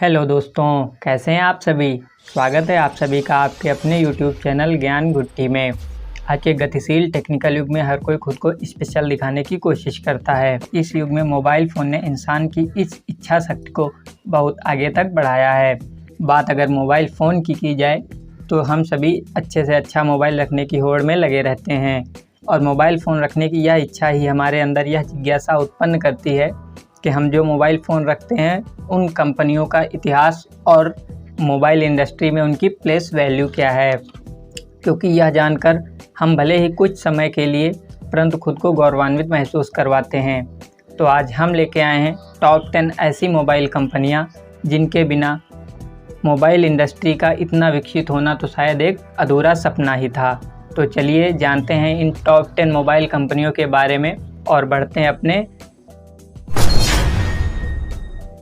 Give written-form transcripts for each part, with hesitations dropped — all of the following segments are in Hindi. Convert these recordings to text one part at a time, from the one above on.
हेलो दोस्तों, कैसे हैं आप सभी। स्वागत है आप सभी का आपके अपने यूट्यूब चैनल ज्ञान गुट्टी में। आज के गतिशील टेक्निकल युग में हर कोई खुद को स्पेशल दिखाने की कोशिश करता है। इस युग में मोबाइल फ़ोन ने इंसान की इस इच्छा शक्ति को बहुत आगे तक बढ़ाया है। बात अगर मोबाइल फ़ोन की जाए तो हम सभी अच्छे से अच्छा मोबाइल रखने की होड़ में लगे रहते हैं और मोबाइल फ़ोन रखने की यह इच्छा ही हमारे अंदर यह जिज्ञासा उत्पन्न करती है कि हम जो मोबाइल फ़ोन रखते हैं उन कंपनियों का इतिहास और मोबाइल इंडस्ट्री में उनकी प्लेस वैल्यू क्या है, क्योंकि यह जानकर हम भले ही कुछ समय के लिए परंतु खुद को गौरवान्वित महसूस करवाते हैं। तो आज हम लेके आए हैं टॉप 10 ऐसी मोबाइल कंपनियां जिनके बिना मोबाइल इंडस्ट्री का इतना विकसित होना तो शायद एक अधूरा सपना ही था। तो चलिए जानते हैं इन टॉप 10 मोबाइल कंपनियों के बारे में और बढ़ते हैं अपने।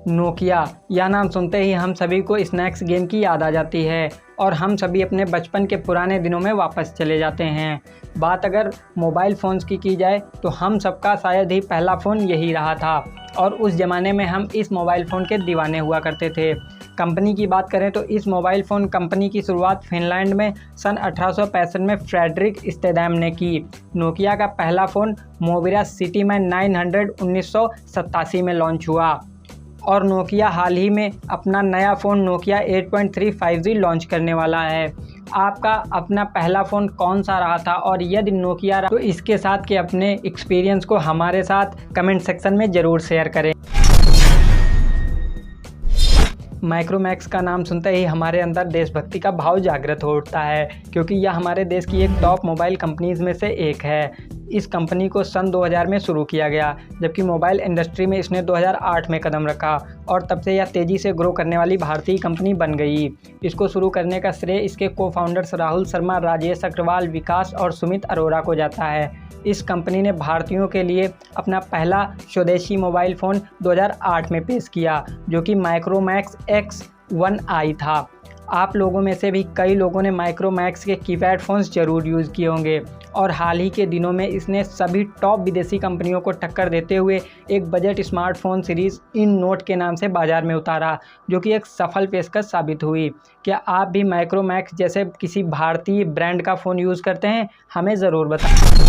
नोकिया, यह नाम सुनते ही हम सभी को स्नैक्स गेम की याद आ जाती है और हम सभी अपने बचपन के पुराने दिनों में वापस चले जाते हैं। बात अगर मोबाइल फ़ोन्स की जाए तो हम सबका शायद ही पहला फ़ोन यही रहा था और उस ज़माने में हम इस मोबाइल फ़ोन के दीवाने हुआ करते थे। कंपनी की बात करें तो इस मोबाइल फ़ोन कंपनी की शुरुआत फिनलैंड में सन 1865 में फ्रेडरिक स्टेडैम ने की। नोकिया का पहला फ़ोन मोविरा सिटीमैन 900 1987 में लॉन्च हुआ और नोकिया हाल ही में अपना नया फ़ोन नोकिया 8.3 5G लॉन्च करने वाला है। आपका अपना पहला फ़ोन कौन सा रहा था और यदि नोकिया रहा तो इसके साथ के अपने एक्सपीरियंस को हमारे साथ कमेंट सेक्शन में ज़रूर शेयर करें। माइक्रोमैक्स का नाम सुनते ही हमारे अंदर देशभक्ति का भाव जागृत हो उठता है, क्योंकि यह हमारे देश की एक टॉप मोबाइल कंपनीज़ में से एक है। इस कंपनी को सन 2000 में शुरू किया गया, जबकि मोबाइल इंडस्ट्री में इसने 2008 में कदम रखा और तब से यह तेज़ी से ग्रो करने वाली भारतीय कंपनी बन गई। इसको शुरू करने का श्रेय इसके को फाउंडर्स राहुल शर्मा, राजेश अग्रवाल, विकास और सुमित अरोरा को जाता है। इस कंपनी ने भारतीयों के लिए अपना पहला स्वदेशी मोबाइल फ़ोन 2008 में पेश किया, जो कि माइक्रोमैक्स X1i था। आप लोगों में से भी कई लोगों ने माइक्रोमैक्स के कीपैड फ़ोन्स ज़रूर यूज़ किए होंगे और हाल ही के दिनों में इसने सभी टॉप विदेशी कंपनियों को टक्कर देते हुए एक budget smartphone series in note के नाम से बाज़ार में उतारा, जो कि एक सफल पेशकश साबित हुई। क्या आप भी माइक्रोमैक्स जैसे किसी भारतीय ब्रांड का फ़ोन यूज़ करते हैं? हमें ज़रूर बताएं।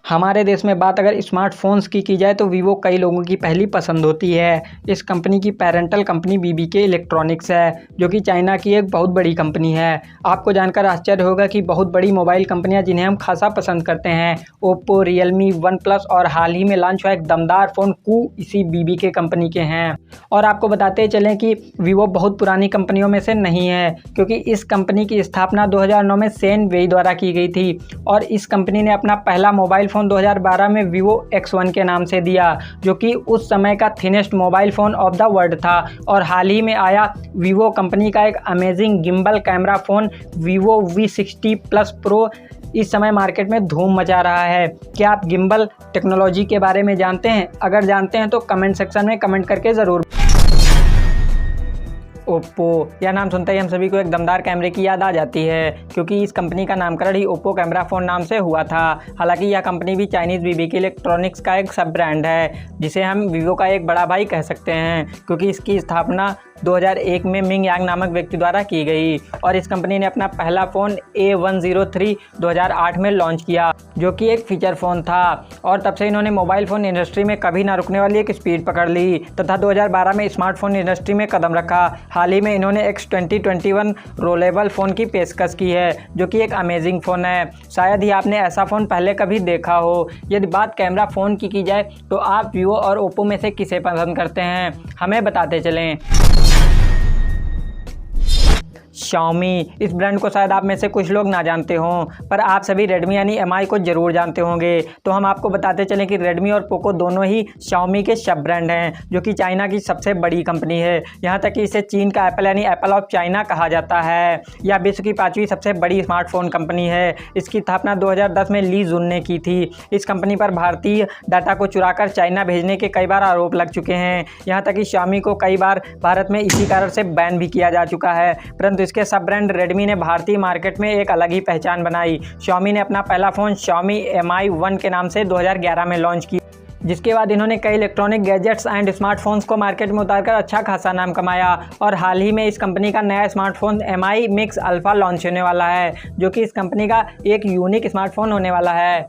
हमारे देश में बात अगर स्मार्टफोन्स की जाए तो वीवो कई लोगों की पहली पसंद होती है। इस कंपनी की पेरेंटल कंपनी BBK इलेक्ट्रॉनिक्स है, जो कि चाइना की एक बहुत बड़ी कंपनी है। आपको जानकर आश्चर्य होगा कि बहुत बड़ी मोबाइल कंपनियां जिन्हें हम खासा पसंद करते हैं, ओप्पो, रियलमी, वन प्लस और हाल ही में लॉन्च हुआ एक दमदार फ़ोन कू इसी BBK कंपनी के हैं। और आपको बताते चलें कि वीवो बहुत पुरानी कंपनियों में से नहीं है, क्योंकि इस कंपनी की स्थापना 2009 में सेन वेई द्वारा की गई थी और इस कंपनी ने अपना पहला मोबाइल फ़ोन 2012 में वीवो X1 के नाम से दिया, जो कि उस समय का thinnest mobile phone off the world था। और हाल ही में आया वीवो कंपनी का एक amazing gimbal camera phone Vivo V60 plus pro इस समय मार्केट में धूम मचा रहा है। क्या आप गिम्बल टेक्नोलॉजी के बारे में जानते हैं? अगर जानते हैं तो कमेंट सेक्शन में कमेंट करके ज़रूर। ओप्पो, यह नाम सुनते ही हम सभी को एक दमदार कैमरे की याद आ जाती है, क्योंकि इस कंपनी का नामकरण ही ओप्पो कैमरा फ़ोन नाम से हुआ था। हालांकि यह कंपनी भी चाइनीज़ BBK इलेक्ट्रॉनिक्स का एक सब ब्रांड है, जिसे हम वीवो का एक बड़ा भाई कह सकते हैं, क्योंकि इसकी स्थापना 2001 में मिंग यांग नामक व्यक्ति द्वारा की गई और इस कंपनी ने अपना पहला फ़ोन A103 2008 में लॉन्च किया, जो कि एक फीचर फ़ोन था। और तब से इन्होंने मोबाइल फ़ोन इंडस्ट्री में कभी ना रुकने वाली एक स्पीड पकड़ ली तथा 2012 में स्मार्टफोन इंडस्ट्री में कदम रखा। हाल ही में इन्होंने X2021 रोलेबल फ़ोन की पेशकश की है, जो कि एक अमेजिंग फ़ोन है। शायद ही आपने ऐसा फ़ोन पहले कभी देखा हो। यदि बात कैमरा फ़ोन की जाए तो आप वीवो और ओप्पो में से किसे पसंद करते हैं? हमें बताते चलें। Xiaomi, इस ब्रांड को शायद आप में से कुछ लोग ना जानते हों, पर आप सभी रेडमी यानी MI को ज़रूर जानते होंगे। तो हम आपको बताते चलें कि रेडमी और पोको दोनों ही Xiaomi के सब ब्रांड हैं, जो कि चाइना की सबसे बड़ी कंपनी है। यहाँ तक कि इसे चीन का एप्पल यानी एप्पल ऑफ चाइना कहा जाता है। यह विश्व की 5वीं सबसे बड़ी स्मार्टफोन कंपनी है। इसकी स्थापना 2010 में ली जुन ने की थी। इस कंपनी पर भारतीय डाटा को चुराकर चाइना भेजने के कई बार आरोप लग चुके हैं। यहाँ तक कि Xiaomi को कई बार भारत में इसी कारण से बैन भी किया जा चुका है, परंतु इसके सब ब्रांड रेडमी ने भारतीय मार्केट में एक अलग ही पहचान बनाई। Xiaomi ने अपना पहला फ़ोन Xiaomi Mi 1 के नाम से 2011 में लॉन्च किया। जिसके बाद इन्होंने कई इलेक्ट्रॉनिक गैजेट्स एंड स्मार्टफोन्स को मार्केट में उतारकर अच्छा खासा नाम कमाया और हाल ही में इस कंपनी का नया smartphone MI Mix Alpha launch होने वाला है, जो कि इस कंपनी का एक यूनिक स्मार्टफोन होने वाला है।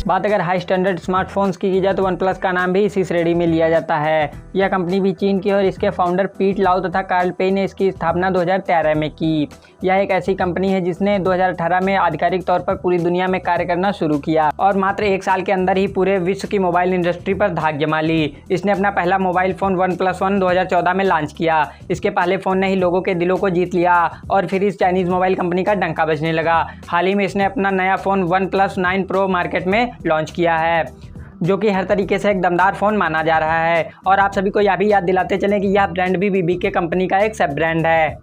बात अगर हाई स्टैंडर्ड स्मार्टफोन्स की जाए तो OnePlus का नाम भी इसी श्रेणी में लिया जाता है। यह कंपनी भी चीन की और इसके फाउंडर पीट लाओ तथा कार्ल पे ने इसकी स्थापना 2013 में की। यह एक ऐसी कंपनी है जिसने 2018 में आधिकारिक तौर पर पूरी दुनिया में कार्य करना शुरू किया और मात्र 1 साल के अंदर ही पूरे विश्व की मोबाइल इंडस्ट्री पर धाक जमा ली। इसने अपना पहला मोबाइल फ़ोन OnePlus 1 2014 में लॉन्च किया। इसके पहले फ़ोन ने ही लोगों के दिलों को जीत लिया और फिर इस चाइनीज़ मोबाइल कंपनी का डंका बजने लगा। हाल ही में इसने अपना नया फ़ोन OnePlus 9 Pro मार्केट में लॉन्च किया है, जो कि हर तरीके से एक दमदार फ़ोन माना जा रहा है। और आप सभी को यह भी याद दिलाते चलें कि यह ब्रांड भी BBK कंपनी का एक सब ब्रांड है।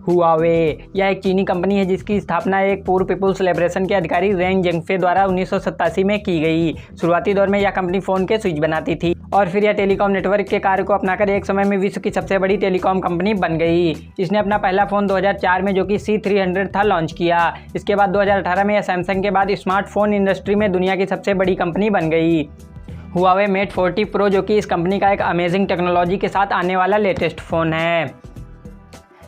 हुआवे यह एक चीनी कंपनी है जिसकी स्थापना एक पूर्व पीपुल्स लिबरेशन के अधिकारी रेंग जेंगफे द्वारा 1987 में की गई। शुरुआती दौर में यह कंपनी फ़ोन के स्विच बनाती थी और फिर यह टेलीकॉम नेटवर्क के कार्य को अपनाकर एक समय में विश्व की सबसे बड़ी टेलीकॉम कंपनी बन गई। इसने अपना पहला फ़ोन 2004 में, जो कि C300 था, लॉन्च किया। इसके बाद 2018 में यह सैमसंग के बाद स्मार्टफोन इंडस्ट्री में दुनिया की सबसे बड़ी कंपनी बन गई। हुआवे मेट 40 Pro, जो कि इस कंपनी का एक अमेजिंग टेक्नोलॉजी के साथ आने वाला लेटेस्ट फ़ोन है।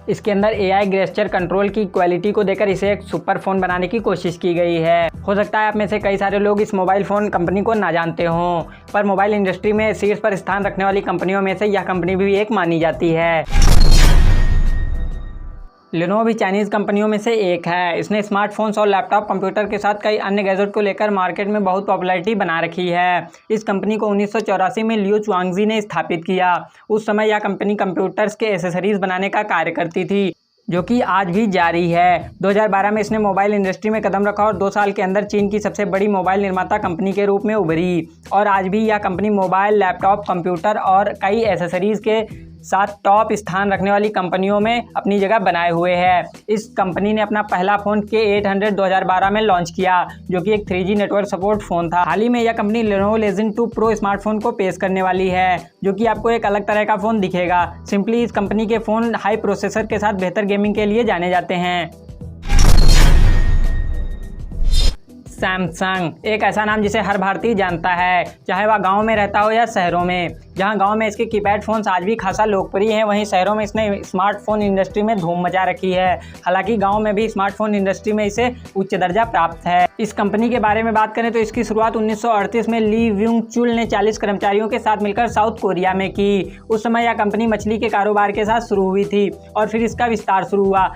इसके अंदर AI गेस्चर कंट्रोल की क्वालिटी को देकर इसे एक सुपर फ़ोन बनाने की कोशिश की गई है। हो सकता है आप में से कई सारे लोग इस मोबाइल फ़ोन कंपनी को ना जानते हों, पर मोबाइल इंडस्ट्री में शीर्ष पर स्थान रखने वाली कंपनियों में से यह कंपनी भी एक मानी जाती है। लेनोवो भी चाइनीज़ कंपनियों में से एक है। इसने स्मार्टफोन्स और लैपटॉप कंप्यूटर के साथ कई अन्य गैजेट को लेकर मार्केट में बहुत पॉपुलैरिटी बना रखी है। इस कंपनी को 1984 में लियू चुआंगजी ने स्थापित किया। उस समय यह कंपनी कंप्यूटर्स के एसेसरीज बनाने का कार्य करती थी, जो कि आज भी जारी है। 2012 में इसने मोबाइल इंडस्ट्री में कदम रखा और 2 साल के अंदर चीन की सबसे बड़ी मोबाइल निर्माता कंपनी के रूप में उभरी और आज भी यह कंपनी मोबाइल, लैपटॉप, कंप्यूटर और कई एसेसरीज के साथ टॉप स्थान रखने वाली कंपनियों में अपनी जगह बनाए हुए है। इस कंपनी ने अपना पहला फ़ोन K800 2012 में लॉन्च किया, जो कि एक 3G नेटवर्क सपोर्ट फ़ोन था। हाल ही में यह company Lenovo Legion 2 Pro smartphone को पेश करने वाली है, जो कि आपको एक अलग तरह का फ़ोन दिखेगा। सिंपली इस कंपनी के फ़ोन हाई प्रोसेसर के साथ बेहतर गेमिंग के लिए जाने जाते हैं। सैमसंग एक ऐसा नाम जिसे हर भारतीय जानता है, चाहे वह गांव में रहता हो या शहरों में। जहां गांव में इसके कीपैड फ़ोन्स आज भी खासा लोकप्रिय हैं, वहीं शहरों में इसने स्मार्टफोन इंडस्ट्री में धूम मचा रखी है। हालांकि गांव में भी स्मार्टफोन इंडस्ट्री में इसे उच्च दर्जा प्राप्त है। इस कंपनी के बारे में बात करें तो इसकी शुरुआत 1938 में ली व्यूंग चुल ने 40 कर्मचारियों के साथ मिलकर साउथ कोरिया में की। उस समय यह कंपनी मछली के कारोबार के साथ शुरू हुई थी और फिर इसका विस्तार शुरू हुआ।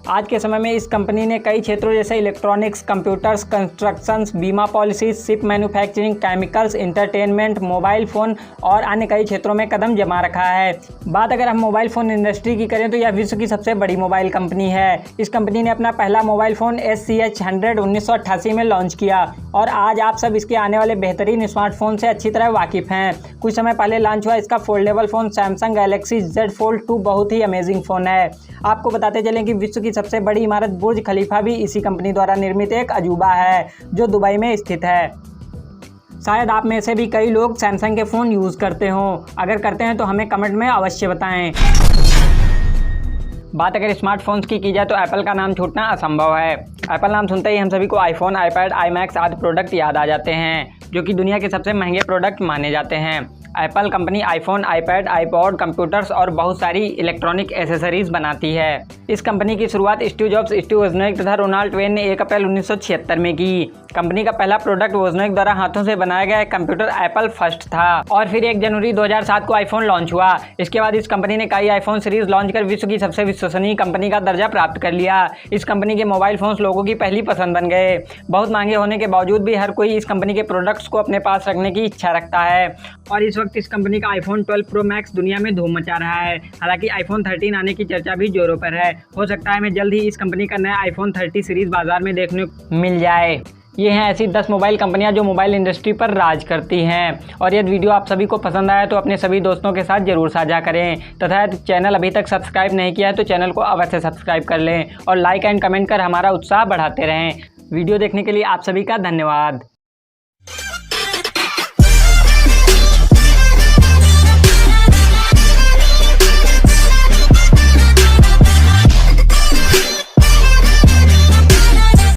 आज के समय में इस कंपनी ने कई क्षेत्रों जैसे इलेक्ट्रॉनिक्स, कंप्यूटर्स, कंस्ट्रक्शंस, बीमा policies, ship manufacturing, chemicals, entertainment, mobile phone और अन्य कई क्षेत्रों में कदम जमा रखा है। बात अगर हम मोबाइल फ़ोन इंडस्ट्री की करें तो यह विश्व की सबसे बड़ी मोबाइल कंपनी है। इस कंपनी ने अपना पहला मोबाइल फ़ोन SCH100 1988 में लॉन्च किया और आज आप सब इसके आने वाले बेहतरीन स्मार्टफोन से अच्छी तरह वाकिफ़ हैं। कुछ समय पहले लॉन्च हुआ इसका foldable phone Samsung Galaxy Z Fold 2 बहुत ही अमेजिंग फ़ोन है। आपको बताते चलें कि विश्व की सबसे बड़ी इमारत बुर्ज खलीफा भी इसी कंपनी द्वारा निर्मित एक अजूबा है, जो दुबई में स्थित है। शायद आप में से भी कई लोग सैमसंग के फ़ोन यूज़ करते हों। अगर करते हैं तो हमें कमेंट में अवश्य बताएं। बात अगर स्मार्टफोन्स की जाए तो एप्पल का नाम छूटना असंभव है। एप्पल नाम सुनते ही हम सभी को आईफोन, आईपैड, iMac आदि प्रोडक्ट याद आ जाते हैं, जो कि दुनिया के सबसे महंगे प्रोडक्ट माने जाते हैं। Apple company iPhone, iPad, iPod, computers और बहुत सारी इलेक्ट्रॉनिक एसेसरीज बनाती है। इस कंपनी की शुरुआत स्टीव जॉब्स, स्टीव वोजनिक तथा रोनाल्ड ट्वेन ने 1 अप्रैल 1976 में की। कंपनी का पहला प्रोडक्ट वोजनिक द्वारा हाथों से बनाया गया कंप्यूटर एप्पल फर्स्ट था और फिर 1 जनवरी 2007 को आईफोन लॉन्च हुआ। इसके बाद इस कंपनी ने कई आईफोन सीरीज लॉन्च कर विश्व की सबसे विश्वसनीय कंपनी का दर्जा प्राप्त कर लिया। इस कंपनी के मोबाइल फोन्स लोगों की पहली पसंद बन गए। बहुत महंगे होने के बावजूद भी हर कोई इस कंपनी के प्रोडक्ट्स को अपने पास रखने की इच्छा रखता है और इस वक्त इस कंपनी का आईफोन 12 प्रो मैक्स दुनिया में धूम मचा रहा है। हालांकि आईफोन 13 आने की चर्चा भी जोरों पर है। हो सकता है हमें जल्द ही इस कंपनी का नया आईफोन 30 सीरीज बाजार में देखने को मिल जाए। ये हैं ऐसी 10 मोबाइल कंपनियां जो मोबाइल इंडस्ट्री पर राज करती हैं। और यदि वीडियो आप सभी को पसंद आया तो अपने सभी दोस्तों के साथ जरूर साझा करें तथा यदि चैनल अभी तक सब्सक्राइब नहीं किया है तो चैनल को अवश्य सब्सक्राइब कर लें और लाइक एंड कमेंट कर हमारा उत्साह बढ़ाते रहें। वीडियो देखने के लिए आप सभी का धन्यवाद।